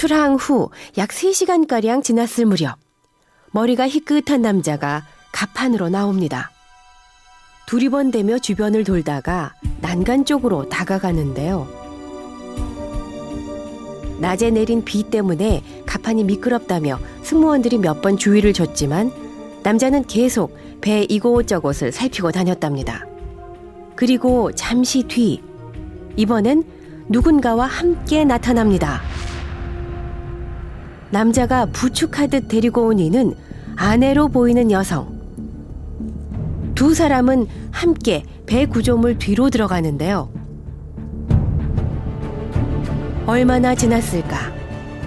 출항 후 약 3시간가량 지났을 무렵 머리가 희끗한 남자가 갑판으로 나옵니다. 두리번대며 주변을 돌다가 난간 쪽으로 다가가는데요. 낮에 내린 비 때문에 갑판이 미끄럽다며 승무원들이 몇 번 주의를 줬지만 남자는 계속 배 이곳저곳을 살피고 다녔답니다. 그리고 잠시 뒤 이번엔 누군가와 함께 나타납니다. 남자가 부축하듯 데리고 온 이는 아내로 보이는 여성. 두 사람은 함께 배 구조물 뒤로 들어가는데요. 얼마나 지났을까?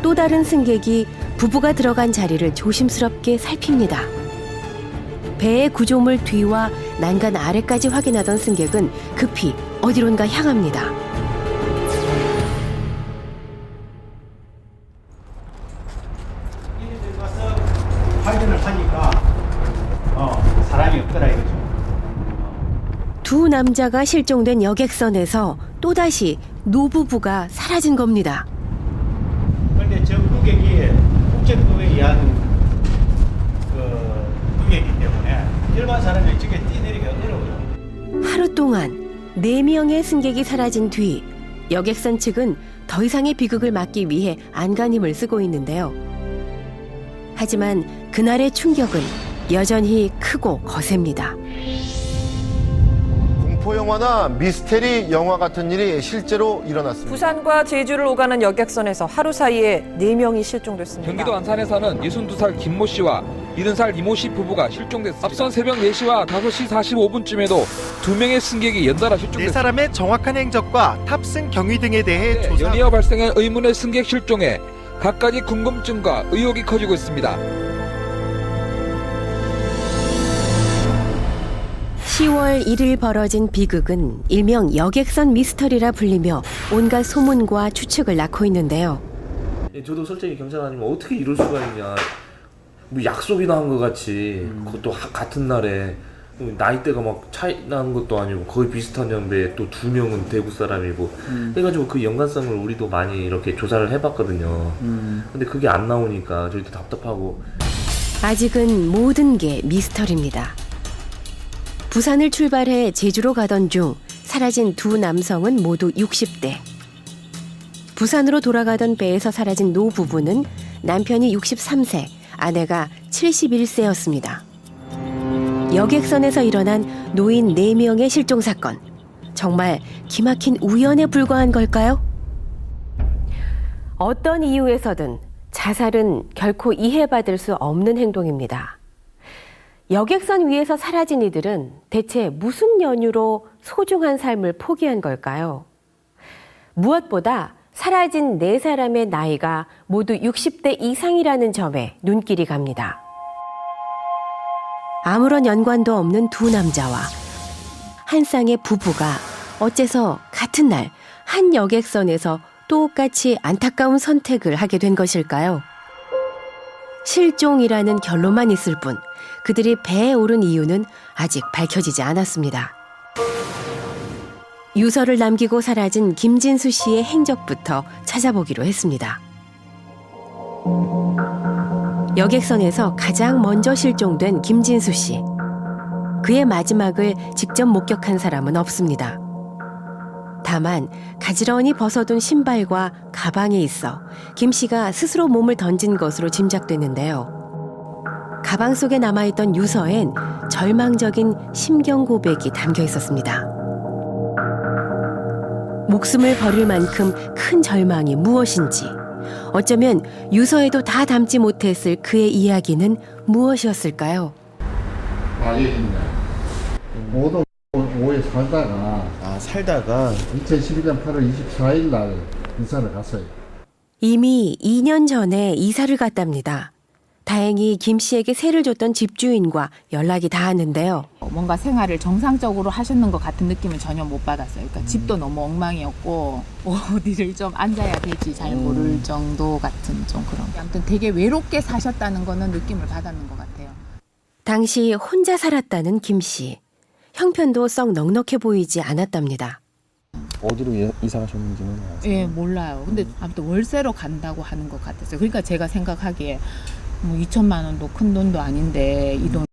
또 다른 승객이 부부가 들어간 자리를 조심스럽게 살핍니다. 배의 구조물 뒤와 난간 아래까지 확인하던 승객은 급히 어디론가 향합니다. 확인을 하니까 사람이 없더라 이거죠. 두 남자가 실종된 여객선에서 또다시 노부부가 사라진 겁니다. 그런데 저 국객이 국제법에 의한 국객이기 때문에 일반 사람이 저게 뛰내리기가 어려워요. 하루 동안 4명의 승객이 사라진 뒤 여객선 측은 더 이상의 비극을 막기 위해 안간힘을 쓰고 있는데요. 하지만 그날의 충격은 여전히 크고 거셉니다. 공포영화나 미스테리 영화 같은 일이 실제로 일어났습니다. 부산과 제주를 오가는 여객선에서 하루 사이에 4명이 실종됐습니다. 경기도 안산에서는 62살 김모 씨와 70살 이모 씨 부부가 실종됐습니다. 앞선 새벽 4시와 5시 45분쯤에도 2명의 승객이 연달아 실종됐습니다. 4사람의 정확한 행적과 탑승 경위 등에 대해 조사. 연이어 발생한 의문의 승객 실종에 각가지 궁금증과 의혹이 커지고 있습니다. 10월 1일 벌어진 비극은 일명 여객선 미스터리라 불리며 온갖 소문과 추측을 낳고 있는데요. 저도 솔직히 경찰관이면 어떻게 이럴 수가 있냐. 뭐 약속이나 한 것 같이 그것도 같은 날에 나이대가 막 차이 나는 것도 아니고 거의 비슷한 연배에 또 2명은 대구 사람이고 해가지고 그 연관성을 우리도 많이 이렇게 조사를 해봤거든요. 근데 그게 안 나오니까 저희도 답답하고. 아직은 모든 게 미스터리입니다. 부산을 출발해 제주로 가던 중 사라진 두 남성은 모두 60대. 부산으로 돌아가던 배에서 사라진 노 부부는 남편이 63세, 아내가 71세였습니다. 여객선에서 일어난 노인 4명의 실종 사건. 정말 기막힌 우연에 불과한 걸까요? 어떤 이유에서든 자살은 결코 이해받을 수 없는 행동입니다. 여객선 위에서 사라진 이들은 대체 무슨 연유로 소중한 삶을 포기한 걸까요? 무엇보다 사라진 4사람의 나이가 모두 60대 이상이라는 점에 눈길이 갑니다. 아무런 연관도 없는 두 남자와 한 쌍의 부부가 어째서 같은 날 한 여객선에서 똑같이 안타까운 선택을 하게 된 것일까요? 실종이라는 결론만 있을 뿐 그들이 배에 오른 이유는 아직 밝혀지지 않았습니다. 유서를 남기고 사라진 김진수 씨의 행적부터 찾아보기로 했습니다. 여객선에서 가장 먼저 실종된 김진수 씨. 그의 마지막을 직접 목격한 사람은 없습니다. 다만 가지런히 벗어둔 신발과 가방이 있어 김 씨가 스스로 몸을 던진 것으로 짐작되는데요. 가방 속에 남아있던 유서엔 절망적인 심경 고백이 담겨 있었습니다. 목숨을 버릴 만큼 큰 절망이 무엇인지, 어쩌면 유서에도 다 담지 못했을 그의 이야기는 무엇이었을까요? 말입니다. 모두 오해 살다가 2012년 8월 24일 날 이사를 갔어요. 이미 2년 전에 이사를 갔답니다. 다행히 김 씨에게 세를 줬던 집주인과 연락이 닿았는데요. 뭔가 생활을 정상적으로 하셨는 것 같은 느낌은 전혀 못 받았어요. 그러니까 집도 너무 엉망이었고 어디를 좀 앉아야 될지 잘 모를 정도 같은 좀 그런. 아무튼 되게 외롭게 사셨다는 거는 느낌을 받았는 것 같아요. 당시 혼자 살았다는 김 씨. 형편도 썩 넉넉해 보이지 않았답니다. 어디로 이사 가셨는지는 아세요? 예, 몰라요. 근데 아무튼 월세로 간다고 하는 것 같았어요. 그러니까 제가 생각하기에 뭐 2천만 원도 큰 돈도 아닌데 이 돈